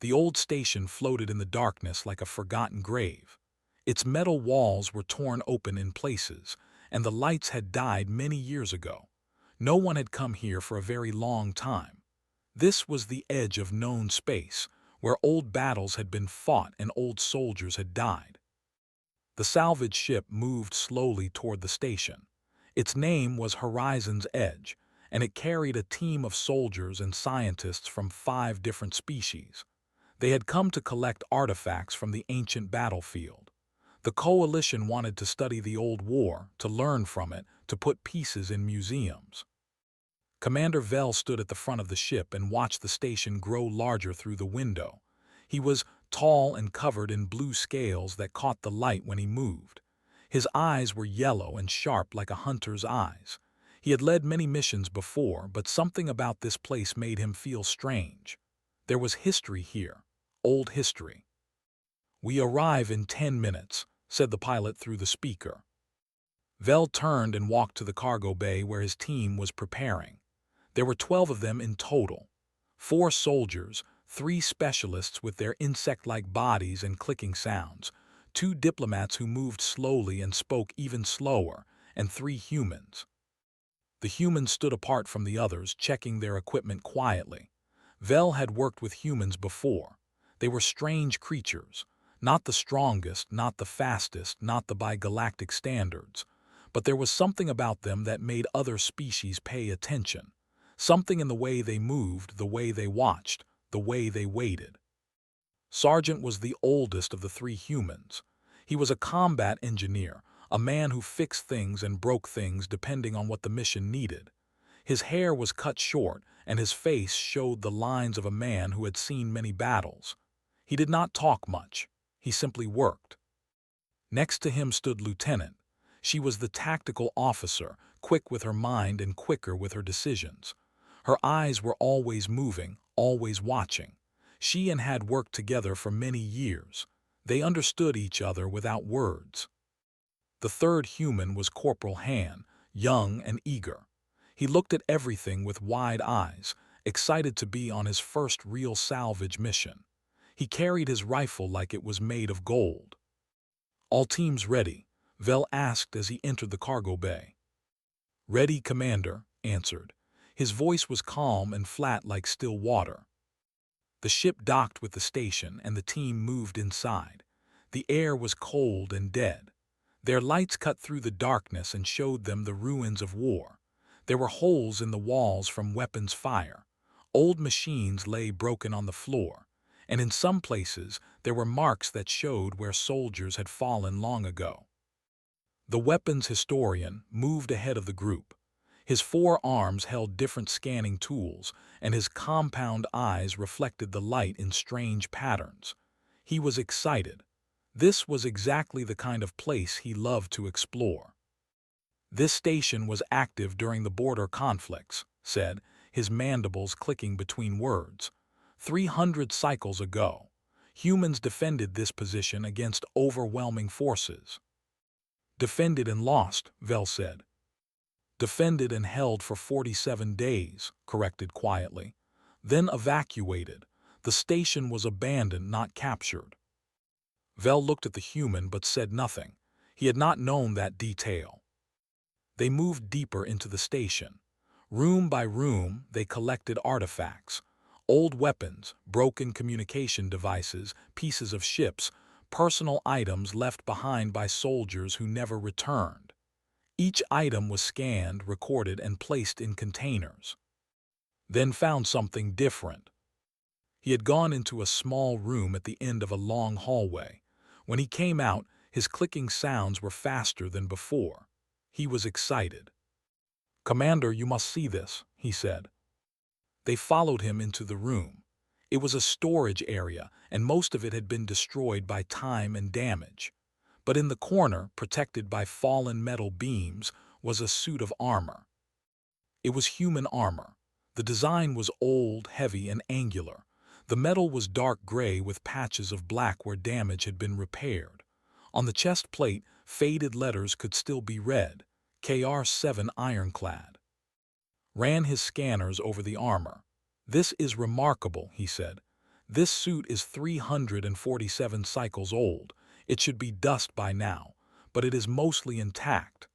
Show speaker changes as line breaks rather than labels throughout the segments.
The old station floated in the darkness like a forgotten grave. Its metal walls were torn open in places, and the lights had died many years ago. No one had come here for a very long time. This was the edge of known space, where old battles had been fought and old soldiers had died. The salvage ship moved slowly toward the station. Its name was Horizon's Edge, and it carried a team of soldiers and scientists from 5 different species. They had come to collect artifacts from the ancient battlefield. The coalition wanted to study the old war, to learn from it, to put pieces in museums. Commander Vell stood at the front of the ship and watched the station grow larger through the window. He was tall and covered in blue scales that caught the light when he moved. His eyes were yellow and sharp like a hunter's eyes. He had led many missions before, but something about this place made him feel strange. There was history here, old history. "We arrive in 10 minutes," said the pilot through the speaker. Vell turned and walked to the cargo bay where his team was preparing. There were 12 of them in total. 4 soldiers, 3 specialists with their insect-like bodies and clicking sounds, 2 diplomats who moved slowly and spoke even slower, and 3 humans. The humans stood apart from the others, checking their equipment quietly. Vell had worked with humans before. They were strange creatures, not the strongest, not the fastest, not the by galactic standards, but there was something about them that made other species pay attention. Something in the way they moved, the way they watched, the way they waited. Sargent was the oldest of the 3 humans. He was a combat engineer, a man who fixed things and broke things depending on what the mission needed. His hair was cut short, and his face showed the lines of a man who had seen many battles. He did not talk much. He simply worked. Next to him stood Lieutenant. She was the tactical officer, quick with her mind and quicker with her decisions. Her eyes were always moving, always watching. She and had worked together for many years. They understood each other without words. The 3rd human was Corporal Han, young and eager. He looked at everything with wide eyes, excited to be on his first real salvage mission. He carried his rifle like it was made of gold. "All teams ready?" Vell asked as he entered the cargo bay. "Ready, Commander," answered. His voice was calm and flat like still water. The ship docked with the station and the team moved inside. The air was cold and dead. Their lights cut through the darkness and showed them the ruins of war. There were holes in the walls from weapons fire. Old machines lay broken on the floor, and in some places there were marks that showed where soldiers had fallen long ago. The weapons historian moved ahead of the group. His 4 arms held different scanning tools, and his compound eyes reflected the light in strange patterns. He was excited. This was exactly the kind of place he loved to explore. "This station was active during the border conflicts," said, his mandibles clicking between words. 300 cycles ago, humans defended this position against overwhelming forces. "Defended and lost," Vell said. "Defended and held for 47 days, corrected quietly. Then evacuated. The station was abandoned, not captured." Vell looked at the human but said nothing. He had not known that detail. They moved deeper into the station. Room by room, they collected artifacts. Old weapons, broken communication devices, pieces of ships, personal items left behind by soldiers who never returned. Each item was scanned, recorded, and placed in containers. Then found something different. He had gone into a small room at the end of a long hallway. When he came out, his clicking sounds were faster than before. He was excited. "Commander, you must see this," he said. They followed him into the room. It was a storage area, and most of it had been destroyed by time and damage. But in the corner, protected by fallen metal beams, was a suit of armor. It was human armor. The design was old, heavy, and angular. The metal was dark gray with patches of black where damage had been repaired. On the chest plate, faded letters could still be read, KR-7 Ironclad. Ran his scanners over the armor. "This is remarkable," he said. This suit is 347 cycles old. It should be dust by now, but it is mostly intact.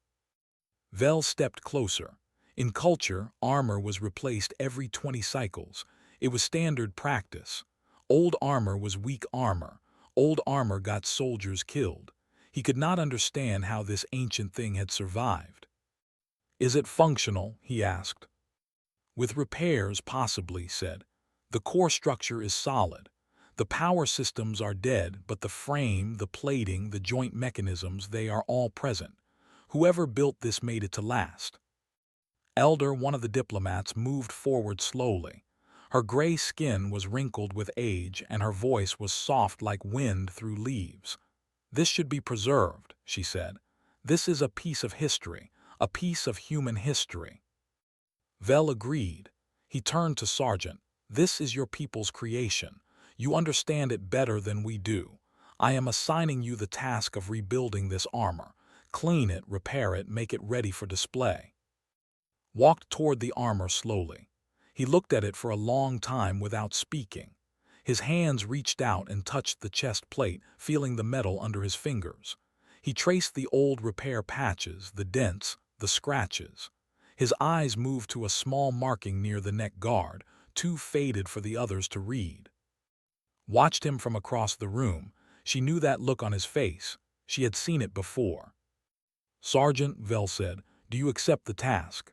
Vel stepped closer. In culture, armor was replaced every 20 cycles. It was standard practice. Old armor was weak armor. Old armor got soldiers killed. He could not understand how this ancient thing had survived. "Is it functional?" he asked. "With repairs, possibly," said. "The core structure is solid. The power systems are dead, but the frame, the plating, the joint mechanisms, they are all present. Whoever built this made it to last." Elder, one of the diplomats, moved forward slowly. Her gray skin was wrinkled with age, and her voice was soft like wind through leaves. "This should be preserved," she said. "This is a piece of history, a piece of human history." Vel agreed. He turned to Sergeant. "This is your people's creation. You understand it better than we do. I am assigning you the task of rebuilding this armor. Clean it, repair it, make it ready for display." Walked toward the armor slowly. He looked at it for a long time without speaking. His hands reached out and touched the chest plate, feeling the metal under his fingers. He traced the old repair patches, the dents, the scratches. His eyes moved to a small marking near the neck guard, too faded for the others to read. Watched him from across the room. She knew that look on his face. She had seen it before. "Sergeant," Vel said, "do you accept the task?"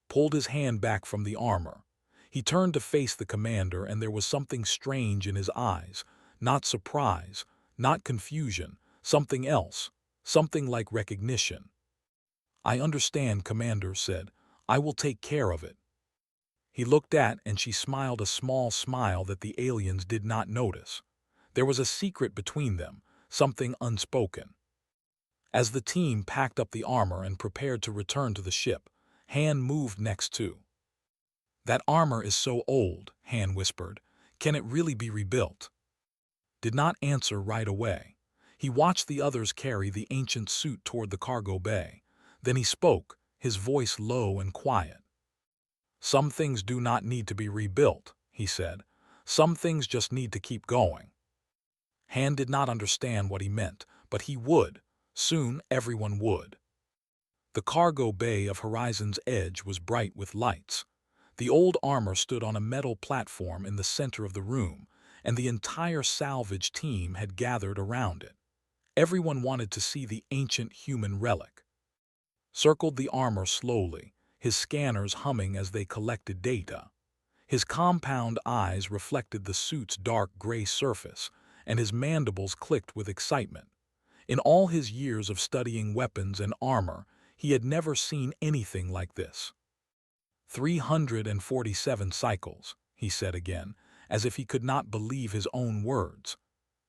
Pulled his hand back from the armor. He turned to face the commander, and there was something strange in his eyes. Not surprise, not confusion, something else, something like recognition. "I understand," Commander said. "I will take care of it." He looked at, and she smiled a small smile that the aliens did not notice. There was a secret between them, something unspoken. As the team packed up the armor and prepared to return to the ship, Han moved next to. "That armor is so old," Han whispered. "Can it really be rebuilt?" Did not answer right away. He watched the others carry the ancient suit toward the cargo bay. Then he spoke, his voice low and quiet. "Some things do not need to be rebuilt," he said. "Some things just need to keep going." Han did not understand what he meant, but he would. Soon everyone would. The cargo bay of Horizon's Edge was bright with lights. The old armor stood on a metal platform in the center of the room, and the entire salvage team had gathered around it. Everyone wanted to see the ancient human relic. Circled the armor slowly, his scanners humming as they collected data. His compound eyes reflected the suit's dark gray surface, and his mandibles clicked with excitement. In all his years of studying weapons and armor, he had never seen anything like this. 347 cycles, he said again, as if he could not believe his own words.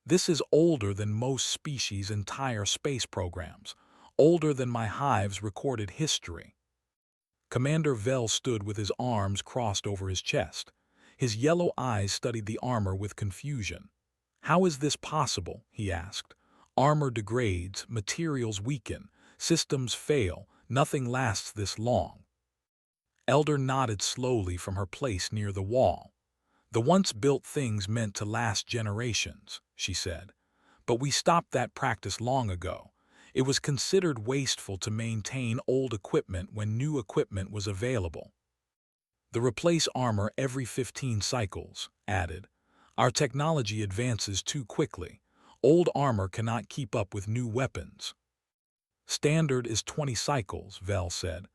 This is older than most species' entire space programs, older than my hive's recorded history. Commander Vel stood with his arms crossed over his chest. His yellow eyes studied the armor with confusion. "How is this possible?" he asked. "Armor degrades, materials weaken, systems fail, nothing lasts this long." Elder nodded slowly from her place near the wall. "The once-built things meant to last generations," she said. "But we stopped that practice long ago. It was considered wasteful to maintain old equipment when new equipment was available. The replace armor every 15 cycles," added. "Our technology advances too quickly. Old armor cannot keep up with new weapons." "Standard is 20 cycles," Vel said.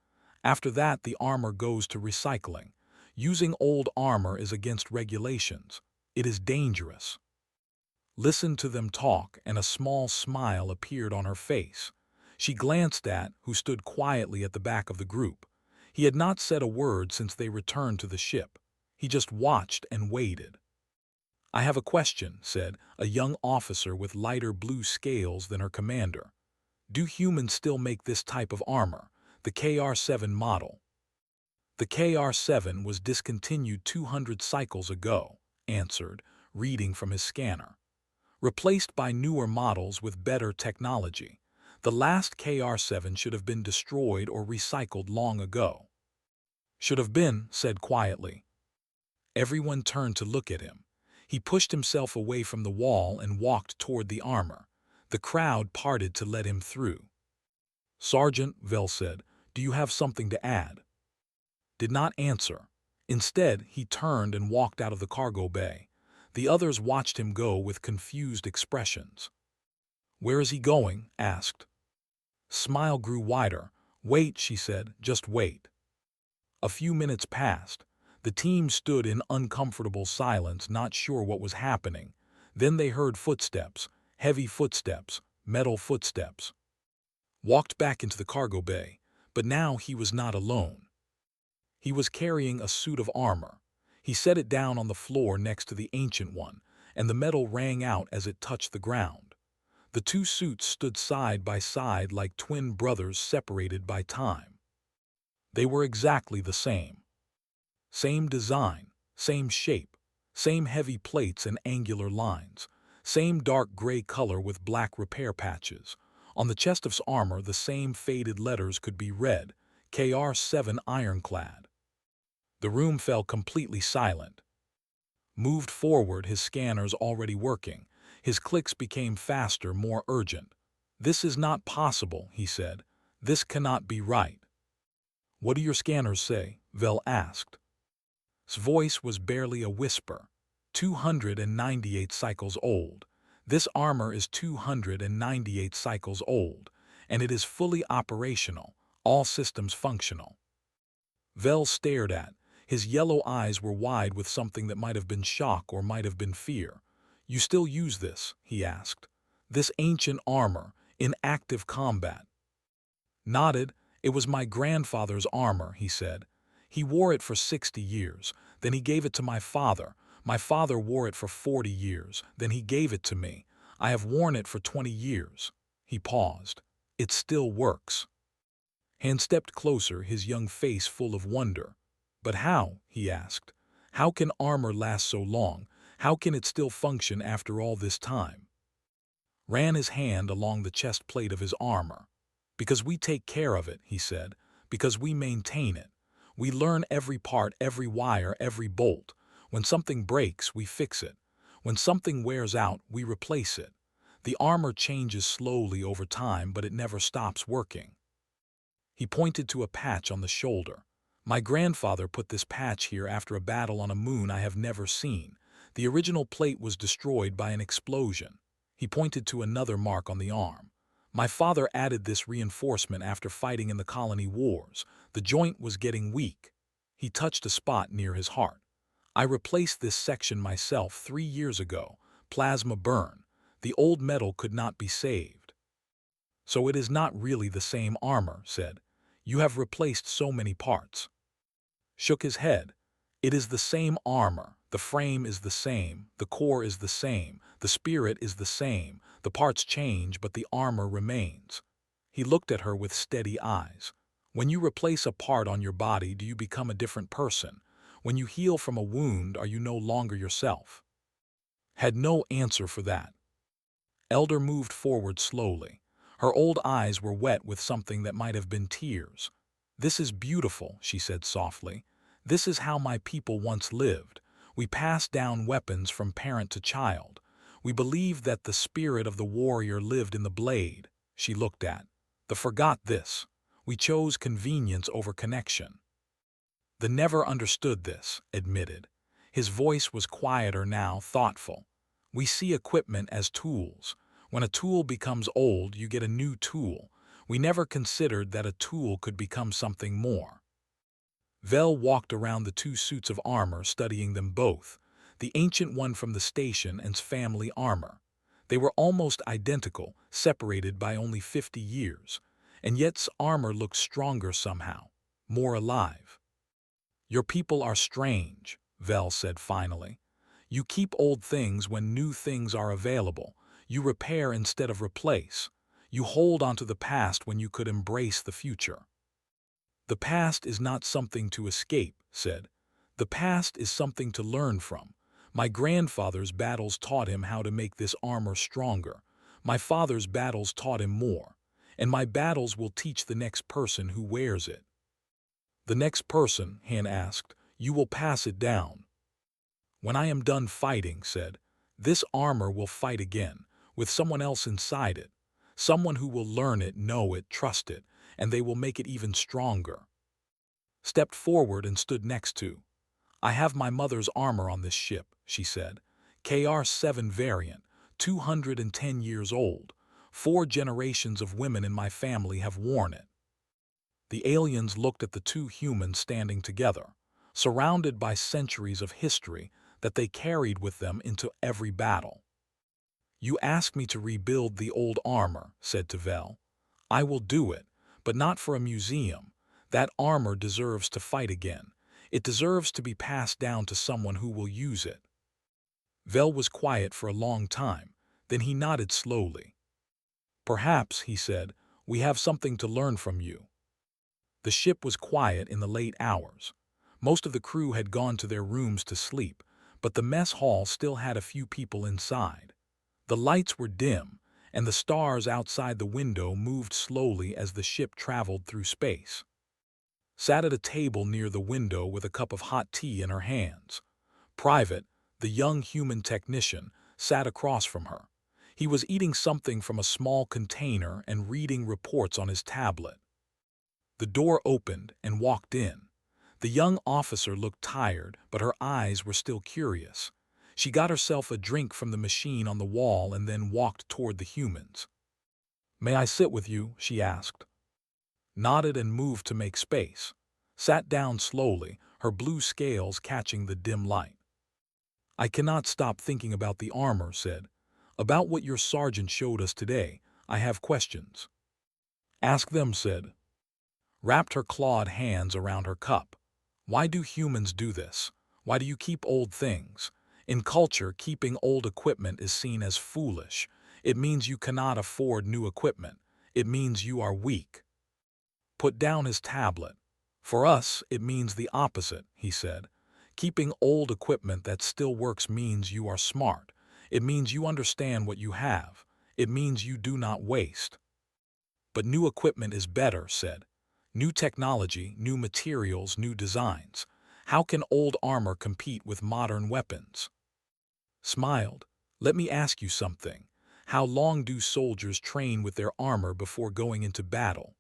"After that, the armor goes to recycling. Using old armor is against regulations. It is dangerous." Listened to them talk, and a small smile appeared on her face. She glanced at who stood quietly at the back of the group. He had not said a word since they returned to the ship. He just watched and waited. "I have a question," said a young officer with lighter blue scales than her commander. "Do humans still make this type of armor, the KR-7 model?" "The KR-7 was discontinued 200 cycles ago," answered, reading from his scanner. "Replaced by newer models with better technology. The last KR-7 should have been destroyed or recycled long ago." "Should have been," said quietly. Everyone turned to look at him. He pushed himself away from the wall and walked toward the armor. The crowd parted to let him through. "Sergeant," Vel said, "do you have something to add?" Did not answer. Instead, he turned and walked out of the cargo bay. The others watched him go with confused expressions. "Where is he going?" asked. Smile grew wider. "Wait," she said, "just wait." A few minutes passed. The team stood in uncomfortable silence, not sure what was happening. Then they heard footsteps, heavy footsteps, metal footsteps. Walked back into the cargo bay, but now he was not alone. He was carrying a suit of armor. He set it down on the floor next to the ancient one, and the metal rang out as it touched the ground. The two suits stood side by side like twin brothers separated by time. They were exactly the same. Same design, same shape, same heavy plates and angular lines, same dark gray color with black repair patches. On the chest of armor, the same faded letters could be read, KR7 Ironclad. The room fell completely silent. Moved forward, his scanners already working. His clicks became faster, more urgent. "This is not possible," he said. "This cannot be right." "What do your scanners say?" Vel asked. His voice was barely a whisper. 298 cycles old. This armor is 298 cycles old, and it is fully operational, all systems functional. Vel stared at. His yellow eyes were wide with something that might have been shock or might have been fear. "You still use this?" he asked. "This ancient armor, in active combat?" Nodded. "It was my grandfather's armor," he said. "He wore it for 60 years. Then he gave it to my father. My father wore it for 40 years. Then he gave it to me. I have worn it for 20 years. He paused. "It still works." Hand stepped closer, his young face full of wonder. "But how?" he asked. "How can armor last so long? How can it still function after all this time?" Ran his hand along the chest plate of his armor. "Because we take care of it," he said. "Because we maintain it. We learn every part, every wire, every bolt. When something breaks, we fix it. When something wears out, we replace it. The armor changes slowly over time, but it never stops working." He pointed to a patch on the shoulder. "My grandfather put this patch here after a battle on a moon I have never seen. The original plate was destroyed by an explosion." He pointed to another mark on the arm. "My father added this reinforcement after fighting in the colony wars. The joint was getting weak." He touched a spot near his heart. "I replaced this section myself 3 years ago. Plasma burn. The old metal could not be saved." "So it is not really the same armor," said. "You have replaced so many parts." Shook his head. "It is the same armor. The frame is the same. The core is the same. The spirit is the same. The parts change, but the armor remains." He looked at her with steady eyes. "When you replace a part on your body, do you become a different person? When you heal from a wound, are you no longer yourself?" Had no answer for that. Elder moved forward slowly. Her old eyes were wet with something that might have been tears. "This is beautiful," she said softly. "This is how my people once lived. We passed down weapons from parent to child. We believed that the spirit of the warrior lived in the blade." She looked at. "The forgot this. We chose convenience over connection." "The never understood this," admitted. His voice was quieter now, thoughtful. "We see equipment as tools. When a tool becomes old, you get a new tool. We never considered that a tool could become something more." Vel walked around the two suits of armor, studying them both, the ancient one from the station and's family armor. They were almost identical, separated by only 50 years, and yet's armor looked stronger somehow, more alive. "Your people are strange," Vel said finally. "You keep old things when new things are available. You repair instead of replace. You hold onto the past when you could embrace the future." "The past is not something to escape," said. "The past is something to learn from. My grandfather's battles taught him how to make this armor stronger. My father's battles taught him more. And my battles will teach the next person who wears it." "The next person," Han asked, "you will pass it down." When I am done fighting, said, this armor will fight again, with someone else inside it. Someone who will learn it, know it, trust it, and they will make it even stronger. Stepped forward and stood next to. I have my mother's armor on this ship, she said. KR-7 variant, 210 years old. 4 generations of women in my family have worn it. The aliens looked at the two humans standing together, surrounded by centuries of history that they carried with them into every battle. You ask me to rebuild the old armor, said Tavel. I will do it, but not for a museum. That armor deserves to fight again. It deserves to be passed down to someone who will use it. Vel was quiet for a long time, then he nodded slowly. Perhaps, he said, we have something to learn from you. The ship was quiet in the late hours. Most of the crew had gone to their rooms to sleep, but the mess hall still had a few people inside. The lights were dim, and the stars outside the window moved slowly as the ship traveled through space. Sat at a table near the window with a cup of hot tea in her hands. Private, the young human technician, sat across from her. He was eating something from a small container and reading reports on his tablet. The door opened and walked in. The young officer looked tired, but her eyes were still curious. She got herself a drink from the machine on the wall and then walked toward the humans. May I sit with you? She asked. Nodded and moved to make space. Sat down slowly, her blue scales catching the dim light. I cannot stop thinking about the armor, said. About what your sergeant showed us today, I have questions. Ask them, said. Wrapped her clawed hands around her cup. Why do humans do this? Why do you keep old things? In culture, keeping old equipment is seen as foolish. It means you cannot afford new equipment. It means you are weak. Put down his tablet. For us, it means the opposite, he said. Keeping old equipment that still works means you are smart. It means you understand what you have. It means you do not waste. But new equipment is better, said. New technology, new materials, new designs. How can old armor compete with modern weapons? Smiled. Let me ask you something. How long do soldiers train with their armor before going into battle?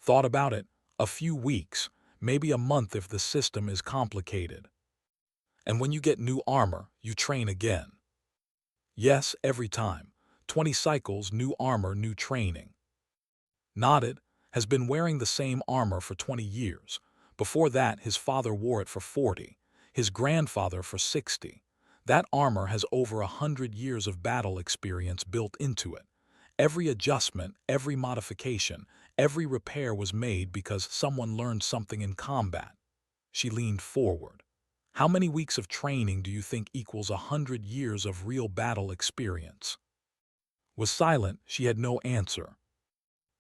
Thought about it. A few weeks, maybe a month if the system is complicated. And when you get new armor, you train again. Yes, every time. 20 cycles, new armor, new training. Nodded. Has been wearing the same armor for 20 years. Before that, his father wore it for 40, his grandfather for 60. That armor has over 100 years of battle experience built into it. Every adjustment, every modification, every repair was made because someone learned something in combat. She leaned forward. How many weeks of training do you think equals 100 years of real battle experience? Was silent, she had no answer.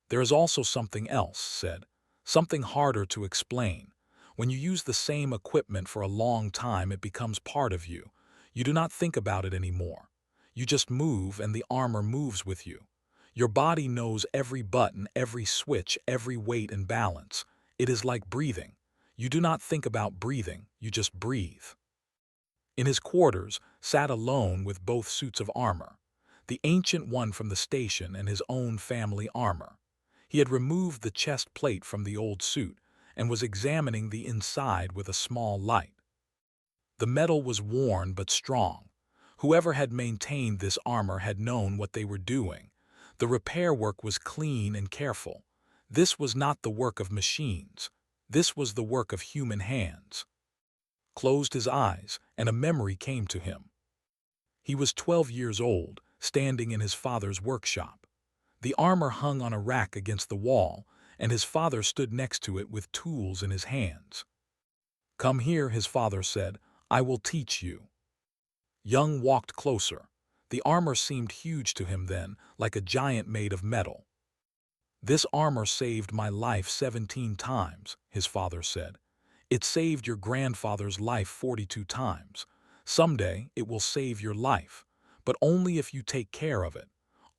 There is also something else, said. Something harder to explain. When you use the same equipment for a long time, it becomes part of you. You do not think about it anymore. You just move and the armor moves with you. Your body knows every button, every switch, every weight and balance. It is like breathing. You do not think about breathing, you just breathe. In his quarters, sat alone with both suits of armor. The ancient one from the station and his own family armor. He had removed the chest plate from the old suit and was examining the inside with a small light. The metal was worn but strong. Whoever had maintained this armor had known what they were doing. The repair work was clean and careful. This was not the work of machines. This was the work of human hands. Closed his eyes, and a memory came to him. He was 12 years old, standing in his father's workshop. The armor hung on a rack against the wall, and his father stood next to it with tools in his hands. Come here, his father said. I will teach you. Young walked closer. The armor seemed huge to him then, like a giant made of metal. This armor saved my life 17 times, his father said. It saved your grandfather's life 42 times. Someday it will save your life, but only if you take care of it.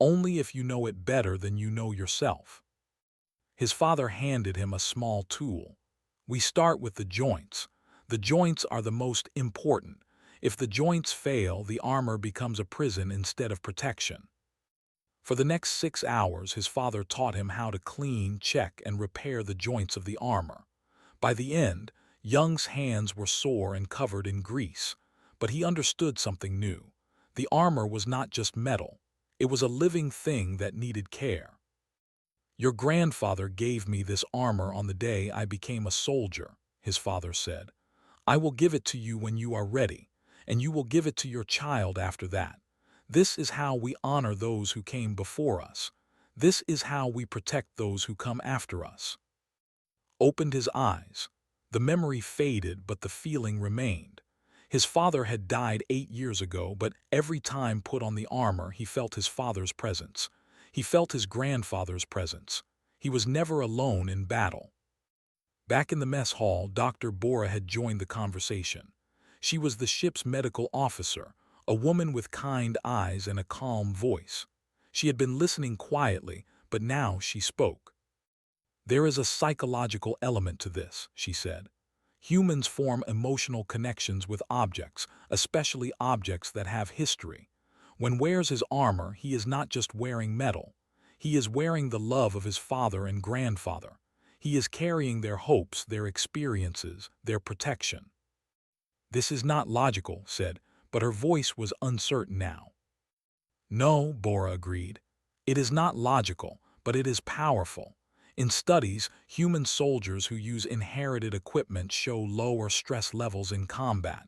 Only if you know it better than you know yourself. His father handed him a small tool. We start with the joints. The joints are the most important. If the joints fail, the armor becomes a prison instead of protection. For the next 6 hours, his father taught him how to clean, check, and repair the joints of the armor. By the end, Young's hands were sore and covered in grease, but he understood something new. The armor was not just metal. It was a living thing that needed care. "Your grandfather gave me this armor on the day I became a soldier," his father said. "I will give it to you when you are ready, and you will give it to your child after that. This is how we honor those who came before us. This is how we protect those who come after us." Opened his eyes. The memory faded, but the feeling remained. His father had died 8 years ago, but every time put on the armor, he felt his father's presence. He felt his grandfather's presence. He was never alone in battle. Back in the mess hall, Dr. Bora had joined the conversation. She was the ship's medical officer, a woman with kind eyes and a calm voice. She had been listening quietly, but now she spoke. "There is a psychological element to this," she said. "Humans form emotional connections with objects, especially objects that have history. When wears his armor, he is not just wearing metal. He is wearing the love of his father and grandfather. He is carrying their hopes, their experiences, their protection." "This is not logical," said, but her voice was uncertain now. "No," Bora agreed. "It is not logical, but it is powerful. In studies, human soldiers who use inherited equipment show lower stress levels in combat.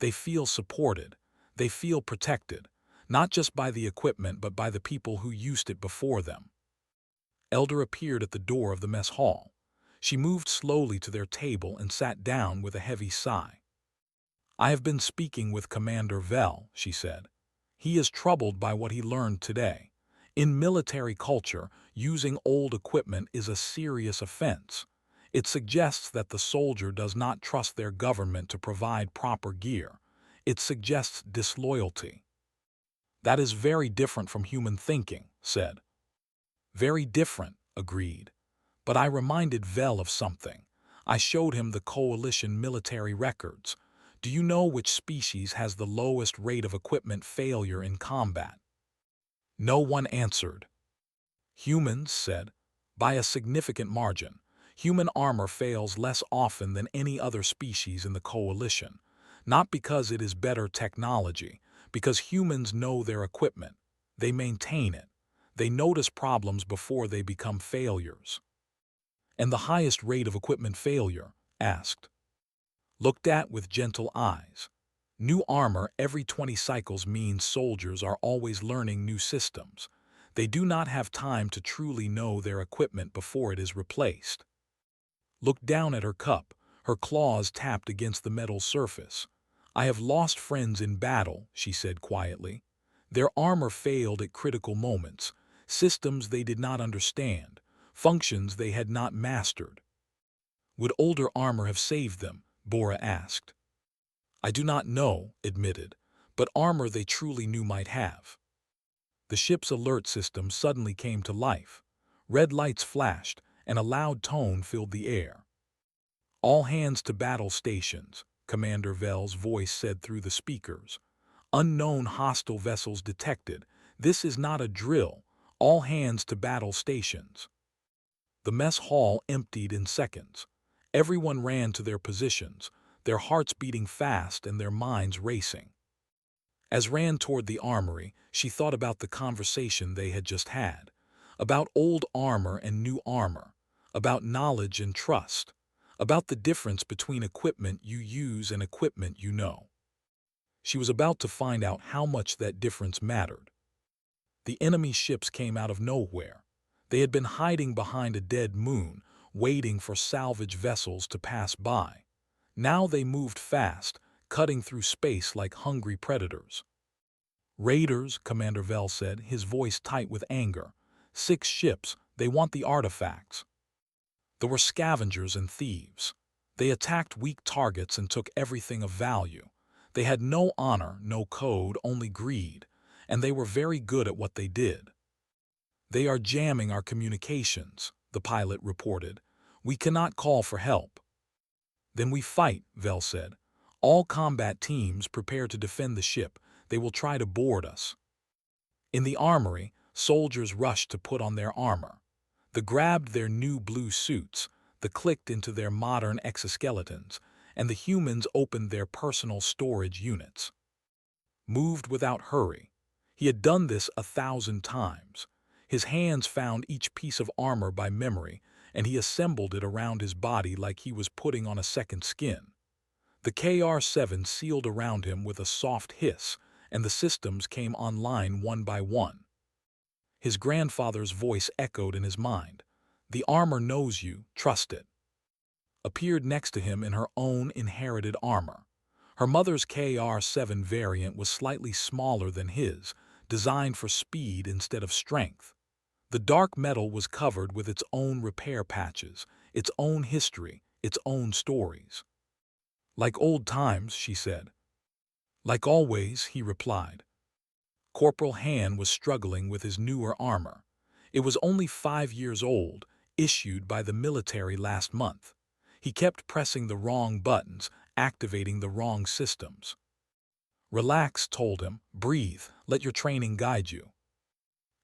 They feel supported. They feel protected, not just by the equipment but by the people who used it before them." Elder appeared at the door of the mess hall. She moved slowly to their table and sat down with a heavy sigh. "I have been speaking with Commander Vel," she said. "He is troubled by what he learned today. In military culture, using old equipment is a serious offense. It suggests that the soldier does not trust their government to provide proper gear. It suggests disloyalty." "That is very different from human thinking," said. "Very different," agreed. "But I reminded Vel of something. I showed him the coalition military records. Do you know which species has the lowest rate of equipment failure in combat?" No one answered. "Humans," said. "By a significant margin. Human armor fails less often than any other species in the coalition. Not because it is better technology, because humans know their equipment. They maintain it. They notice problems before they become failures." "And the highest rate of equipment failure?" asked. "Looked at with gentle eyes. New armor every 20 cycles means soldiers are always learning new systems. They do not have time to truly know their equipment before it is replaced." Looked down at her cup. Her claws tapped against the metal surface. "I have lost friends in battle," she said quietly. "Their armor failed at critical moments, systems they did not understand, functions they had not mastered." "Would older armor have saved them?" Bora asked. "I do not know," admitted, "but armor they truly knew might have." The ship's alert system suddenly came to life. Red lights flashed, and a loud tone filled the air. "All hands to battle stations," Commander Vel's voice said through the speakers. "Unknown hostile vessels detected. This is not a drill. All hands to battle stations." The mess hall emptied in seconds. Everyone ran to their positions, their hearts beating fast and their minds racing. As ran toward the armory, she thought about the conversation they had just had, about old armor and new armor, about knowledge and trust, about the difference between equipment you use and equipment you know. She was about to find out how much that difference mattered. The enemy ships came out of nowhere. They had been hiding behind a dead moon, waiting for salvage vessels to pass by. Now they moved fast, cutting through space like hungry predators. "Raiders," Commander Vel said, his voice tight with anger. "6 ships, they want the artifacts." There were scavengers and thieves. They attacked weak targets and took everything of value. They had no honor, no code, only greed, and they were very good at what they did. "They are jamming our communications," the pilot reported. "We cannot call for help." "Then we fight," Vel said. All combat teams prepare to defend the ship. They will try to board us. In the armory, soldiers rushed to put on their armor. They grabbed their new blue suits, they clicked into their modern exoskeletons, and the humans opened their personal storage units. Moved without hurry. He had done this 1,000 times. His hands found each piece of armor by memory, and he assembled it around his body like he was putting on a second skin. The KR-7 sealed around him with a soft hiss, and the systems came online one by one. His grandfather's voice echoed in his mind. The armor knows you, trust it. Appeared next to him in her own inherited armor. Her mother's KR-7 variant was slightly smaller than his, designed for speed instead of strength. The dark metal was covered with its own repair patches, its own history, its own stories. Like old times, she said. Like always, he replied. Corporal Han was struggling with his newer armor. It was only 5 years old, issued by the military last month. He kept pressing the wrong buttons, activating the wrong systems. Relax, told him. Breathe. Let your training guide you.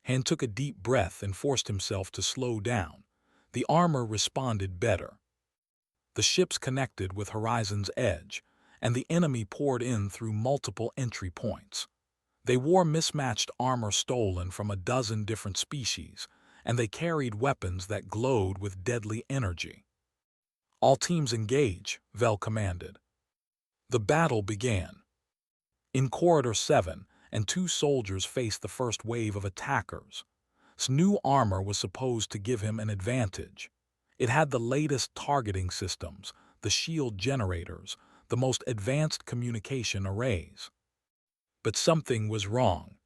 Han took a deep breath and forced himself to slow down. The armor responded better. The ships connected with Horizon's edge, and the enemy poured in through multiple entry points. They wore mismatched armor stolen from a dozen different species, and they carried weapons that glowed with deadly energy. All teams engage, Vel commanded. The battle began. In Corridor 7, and 2 soldiers faced the first wave of attackers. His new armor was supposed to give him an advantage. It had the latest targeting systems, the shield generators, the most advanced communication arrays. But something was wrong.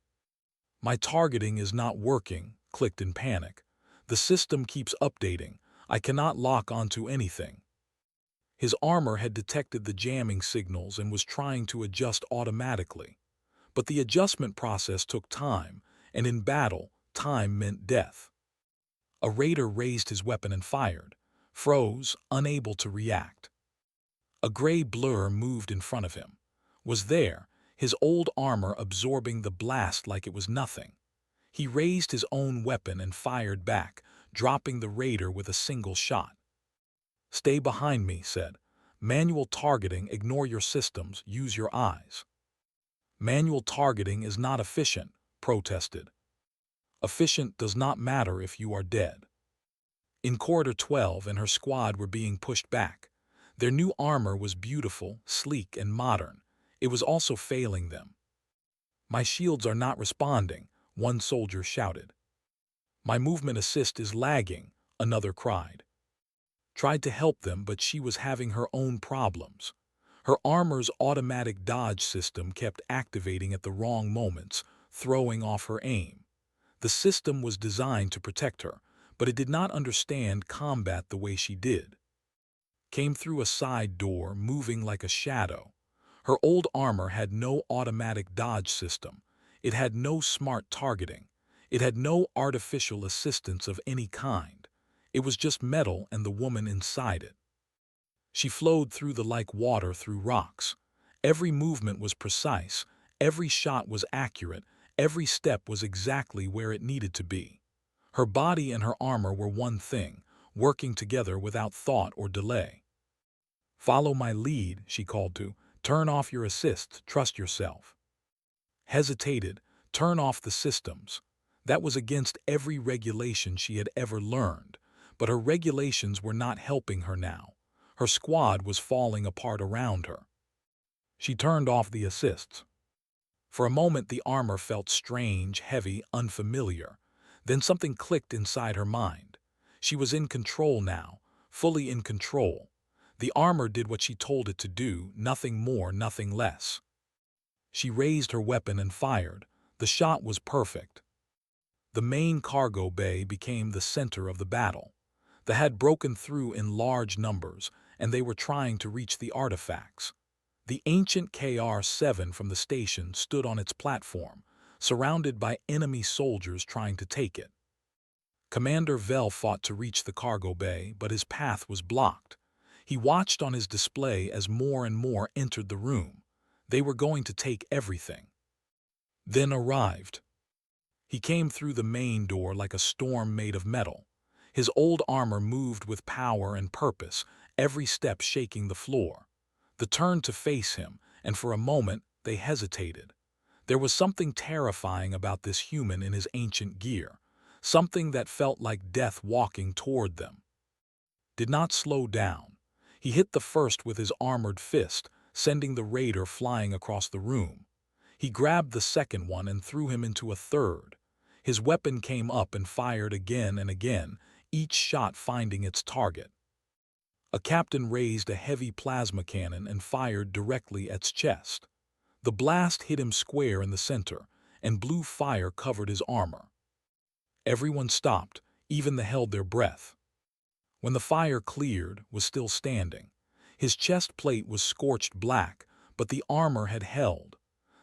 My targeting is not working, clicked in panic. The system keeps updating. I cannot lock onto anything. His armor had detected the jamming signals and was trying to adjust automatically. But the adjustment process took time, and in battle, time meant death. A raider raised his weapon and fired, froze, unable to react. A gray blur moved in front of him. Was there, his old armor absorbing the blast like it was nothing. He raised his own weapon and fired back, dropping the raider with a single shot. Stay behind me, said. Manual targeting, ignore your systems, use your eyes. Manual targeting is not efficient, protested. Efficient does not matter if you are dead. In Corridor 12 and her squad were being pushed back. Their new armor was beautiful, sleek, and modern. It was also failing them. My shields are not responding, one soldier shouted. My movement assist is lagging, another cried. Tried to help them, but she was having her own problems. Her armor's automatic dodge system kept activating at the wrong moments, throwing off her aim. The system was designed to protect her, but it did not understand combat the way she did. Came through a side door, moving like a shadow. Her old armor had no automatic dodge system. It had no smart targeting. It had no artificial assistance of any kind. It was just metal and the woman inside it. She flowed through like water through rocks. Every movement was precise, every shot was accurate, every step was exactly where it needed to be. Her body and her armor were one thing, working together without thought or delay. Follow my lead, she called to. Turn off your assist, trust yourself. Hesitated, turn off the systems. That was against every regulation she had ever learned, but her regulations were not helping her now. Her squad was falling apart around her. She turned off the assists. For a moment the armor felt strange, heavy, unfamiliar. Then something clicked inside her mind. She was in control now, fully in control. The armor did what she told it to do, nothing more, nothing less. She raised her weapon and fired. The shot was perfect. The main cargo bay became the center of the battle. They had broken through in large numbers, and they were trying to reach the artifacts. The ancient KR-7 from the station stood on its platform, surrounded by enemy soldiers trying to take it. Commander Vel fought to reach the cargo bay, but his path was blocked. He watched on his display as more and more entered the room. They were going to take everything. Then arrived. He came through the main door like a storm made of metal. His old armor moved with power and purpose, every step shaking the floor. They turned to face him, and for a moment they hesitated. There was something terrifying about this human in his ancient gear, something that felt like death walking toward them. Did not slow down. He hit the first with his armored fist, sending the raider flying across the room. He grabbed the second one and threw him into a third. His weapon came up and fired again and again, each shot finding its target. A captain raised a heavy plasma cannon and fired directly at its chest. The blast hit him square in the center, and blue fire covered his armor. Everyone stopped, even they held their breath. When the fire cleared, was still standing. His chest plate was scorched black, but the armor had held.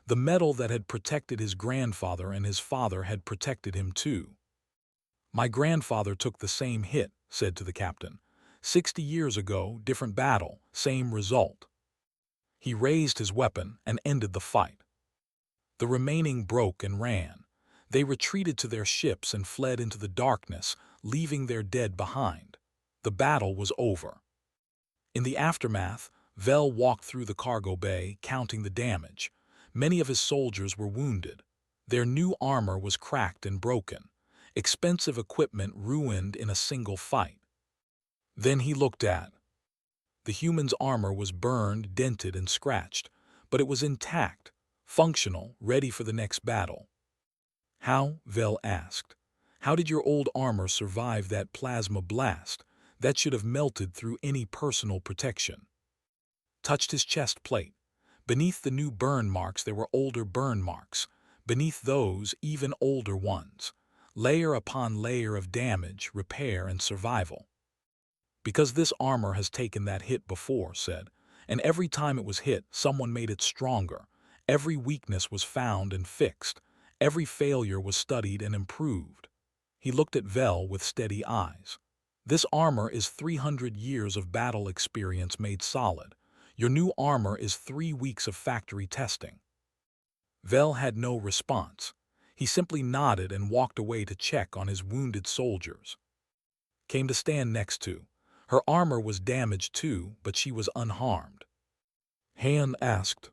The metal that had protected his grandfather and his father had protected him too. "My grandfather took the same hit," said to the captain. 60 years ago, different battle, same result." He raised his weapon and ended the fight. The remaining broke and ran. They retreated to their ships and fled into the darkness, leaving their dead behind. The battle was over. In the aftermath, Vel walked through the cargo bay, counting the damage. Many of his soldiers were wounded. Their new armor was cracked and broken. Expensive equipment ruined in a single fight. Then he looked at. The human's armor was burned, dented, and scratched, but it was intact, functional, ready for the next battle. "How?" Vel asked. "How did your old armor survive that plasma blast? That should have melted through any personal protection." Touched his chest plate. Beneath the new burn marks there were older burn marks. Beneath those, even older ones. Layer upon layer of damage, repair, and survival. "Because this armor has taken that hit before," said, "and every time it was hit, someone made it stronger. Every weakness was found and fixed. Every failure was studied and improved." He looked at Vel with steady eyes. "This armor is 300 years of battle experience made solid. Your new armor is 3 weeks of factory testing." Vel had no response. He simply nodded and walked away to check on his wounded soldiers. Came to stand next to. Her armor was damaged too, but she was unharmed. Han asked.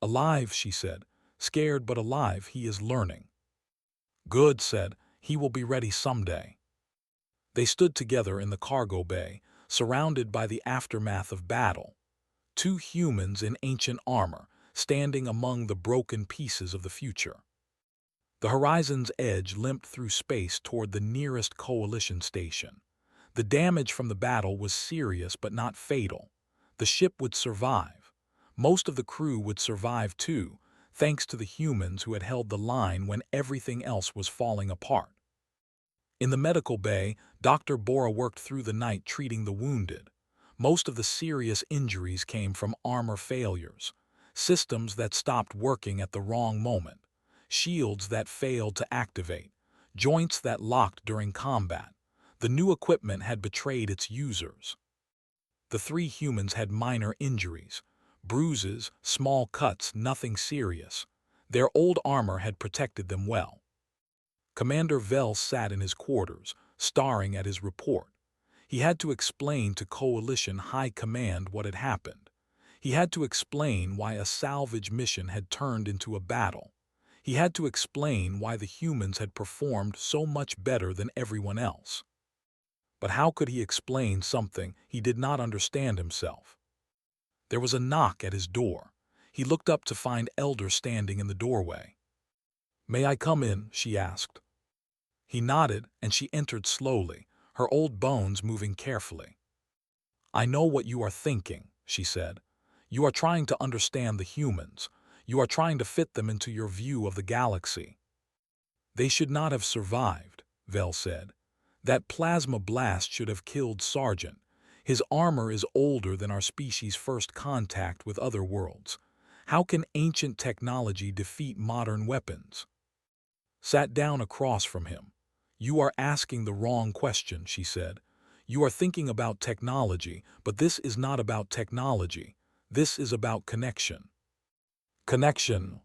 "Alive," she said. "Scared but alive, he is learning." "Good," said. "He will be ready someday." They stood together in the cargo bay, surrounded by the aftermath of battle. 2 humans in ancient armor, standing among the broken pieces of the future. The horizon's edge limped through space toward the nearest coalition station. The damage from the battle was serious but not fatal. The ship would survive. Most of the crew would survive too, thanks to the humans who had held the line when everything else was falling apart. In the medical bay, Dr. Bora worked through the night treating the wounded. Most of the serious injuries came from armor failures, systems that stopped working at the wrong moment, shields that failed to activate, joints that locked during combat. The new equipment had betrayed its users. The 3 humans had minor injuries, bruises, small cuts, nothing serious. Their old armor had protected them well. Commander Vel sat in his quarters, staring at his report. He had to explain to Coalition High Command what had happened. He had to explain why a salvage mission had turned into a battle. He had to explain why the humans had performed so much better than everyone else. But how could he explain something he did not understand himself? There was a knock at his door. He looked up to find Elder standing in the doorway. "May I come in?" she asked. He nodded, and she entered slowly, her old bones moving carefully. "I know what you are thinking," she said. "You are trying to understand the humans. You are trying to fit them into your view of the galaxy." "They should not have survived," Vel said. "That plasma blast should have killed Sargent. His armor is older than our species' first contact with other worlds. How can ancient technology defeat modern weapons?" Sat down across from him. "You are asking the wrong question," she said. You are thinking about technology, but this is not about technology. This is about connection. Connection.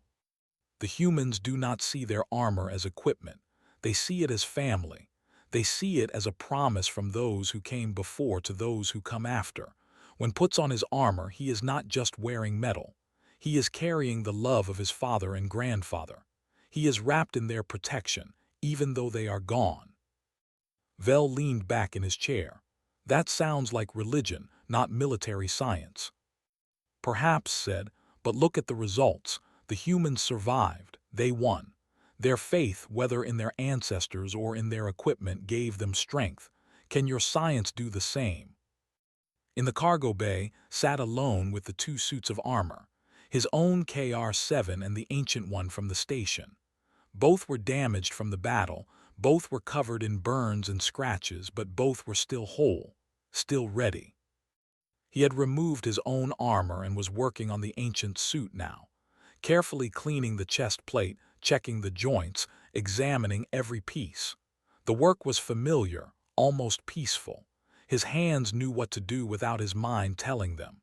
The humans do not see their armor as equipment. They see it as family. They see it as a promise from those who came before to those who come after. When puts on his armor, he is not just wearing metal. He is carrying the love of his father and grandfather. He is wrapped in their protection, even though they are gone. Vel leaned back in his chair. That sounds like religion, not military science. Perhaps, said, but look at the results. The humans survived. They won. Their faith, whether in their ancestors or in their equipment, gave them strength. Can your science do the same? In the cargo bay, sat alone with the two suits of armor, his own KR-7 and the ancient one from the station. Both were damaged from the battle, both were covered in burns and scratches, but both were still whole, still ready. He had removed his own armor and was working on the ancient suit now, carefully cleaning the chest plate, checking the joints, examining every piece. The work was familiar, almost peaceful. His hands knew what to do without his mind telling them.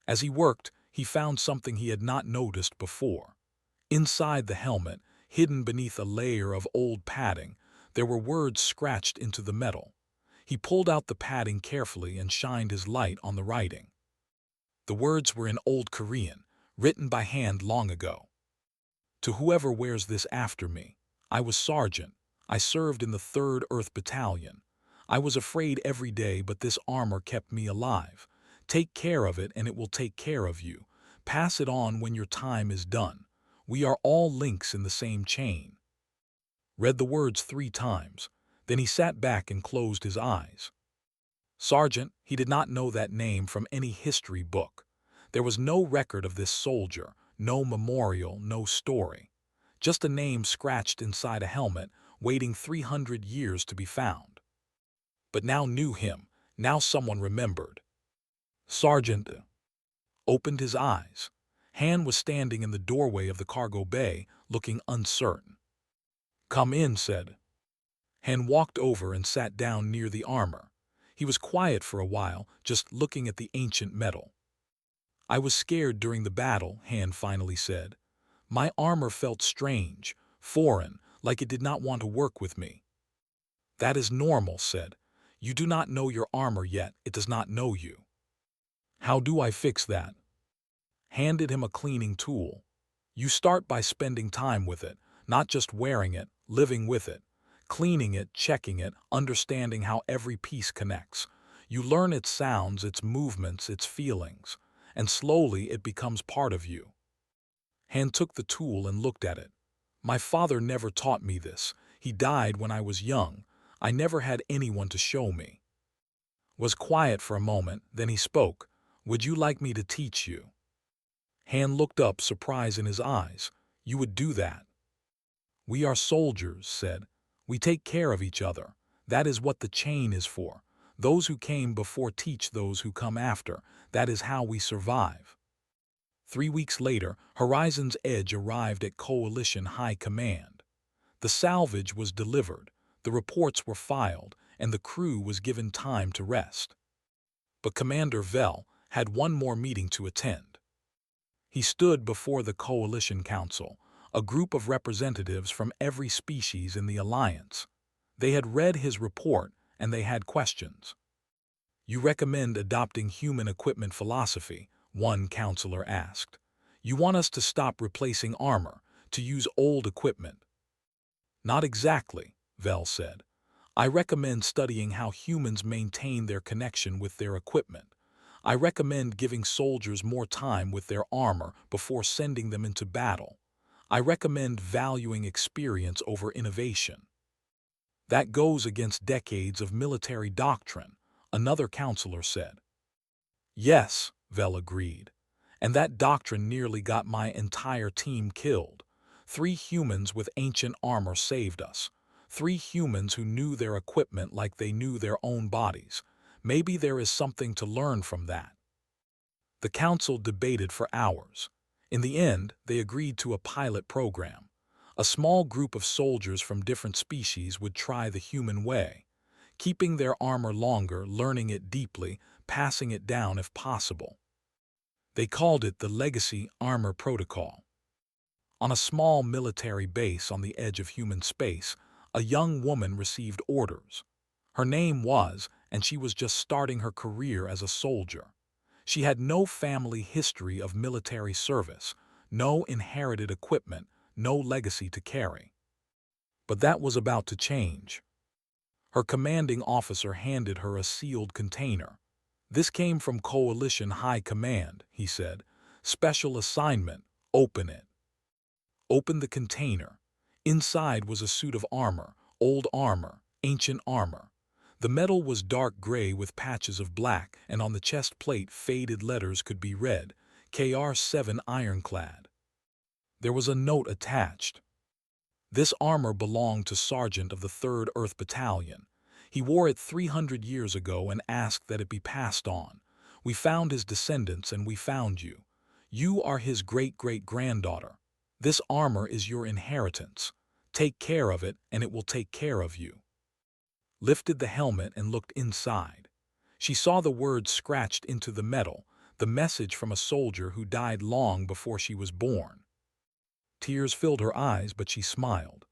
As he worked, he found something he had not noticed before. Inside the helmet, hidden beneath a layer of old padding, there were words scratched into the metal. He pulled out the padding carefully and shined his light on the writing. The words were in Old Korean, written by hand long ago. To whoever wears this after me, I was sergeant. I served in the 3rd Earth Battalion. I was afraid every day, but this armor kept me alive. Take care of it and it will take care of you. Pass it on when your time is done. We are all links in the same chain. Read the words 3 times. Then he sat back and closed his eyes. Sergeant, he did not know that name from any history book. There was no record of this soldier, no memorial, no story. Just a name scratched inside a helmet, waiting 300 years to be found. But now knew him, now someone remembered. Sergeant opened his eyes. Han was standing in the doorway of the cargo bay, looking uncertain. Come in, said. Han walked over and sat down near the armor. He was quiet for a while, just looking at the ancient metal. I was scared during the battle, Han finally said. My armor felt strange, foreign, like it did not want to work with me. That is normal, said. You do not know your armor yet, it does not know you. How do I fix that? Handed him a cleaning tool. You start by spending time with it, not just wearing it, living with it. Cleaning it, checking it, understanding how every piece connects. You learn its sounds, its movements, its feelings, and slowly it becomes part of you. Han took the tool and looked at it. My father never taught me this. He died when I was young. I never had anyone to show me. Was quiet for a moment, then he spoke. Would you like me to teach you? Han looked up, surprise in his eyes. You would do that? We are soldiers, said. We take care of each other. That is what the chain is for. Those who came before teach those who come after. That is how we survive. 3 weeks later, Horizon's Edge arrived at Coalition High Command. The salvage was delivered, the reports were filed, and the crew was given time to rest. But Commander Vel had one more meeting to attend. He stood before the Coalition Council, a group of representatives from every species in the Alliance. They had read his report and they had questions. You recommend adopting human equipment philosophy, one counselor asked. You want us to stop replacing armor, to use old equipment. Not exactly, Vel said. I recommend studying how humans maintain their connection with their equipment. I recommend giving soldiers more time with their armor before sending them into battle. I recommend valuing experience over innovation. That goes against decades of military doctrine, another counselor said. Yes, Vel agreed. And that doctrine nearly got my entire team killed. 3 humans with ancient armor saved us. 3 humans who knew their equipment like they knew their own bodies. Maybe there is something to learn from that. The council debated for hours. In the end, they agreed to a pilot program. A small group of soldiers from different species would try the human way. keeping their armor longer, learning it deeply, passing it down if possible. They called it the Legacy Armor Protocol. On a small military base on the edge of human space, a young woman received orders. Her name was, and she was just starting her career as a soldier. She had no family history of military service, no inherited equipment, no legacy to carry. But that was about to change. Her commanding officer handed her a sealed container. "This came from Coalition High Command," he said. "Special assignment. Open it." Opened the container. Inside was a suit of armor, old armor, ancient armor. The metal was dark gray with patches of black, and on the chest plate faded letters could be read, KR-7 Ironclad. There was a note attached. This armor belonged to Sergeant of the 3rd Earth Battalion. He wore it 300 years ago and asked that it be passed on. We found his descendants and we found you. You are his great-great-granddaughter. This armor is your inheritance. Take care of it and it will take care of you. Lifted the helmet and looked inside. She saw the words scratched into the metal, the message from a soldier who died long before she was born. Tears filled her eyes, but she smiled.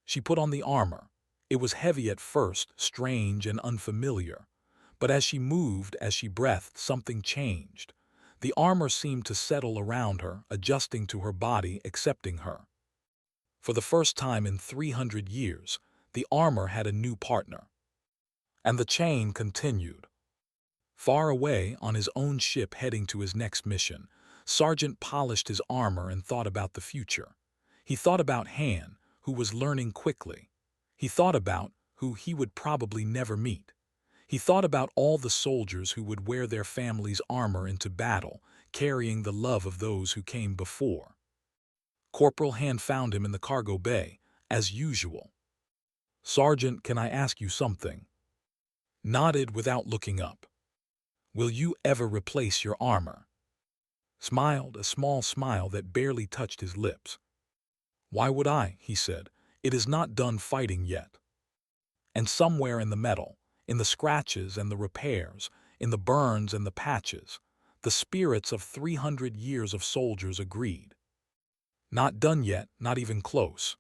She put on the armor. It was heavy at first, strange and unfamiliar. But as she moved, as she breathed, something changed. The armor seemed to settle around her, adjusting to her body, accepting her. For the first time in 300 years, the armor had a new partner. And the chain continued. Far away, on his own ship heading to his next mission, Sergeant polished his armor and thought about the future. He thought about Han, who was learning quickly. He thought about who he would probably never meet. He thought about all the soldiers who would wear their family's armor into battle, carrying the love of those who came before. Corporal Han found him in the cargo bay, as usual. "Sergeant, can I ask you something?" Nodded without looking up. "Will you ever replace your armor?" Smiled, a small smile that barely touched his lips. "Why would I?" he said. "It is not done fighting yet." And somewhere in the metal, in the scratches and the repairs, in the burns and the patches, the spirits of 300 years of soldiers agreed. Not done yet, not even close.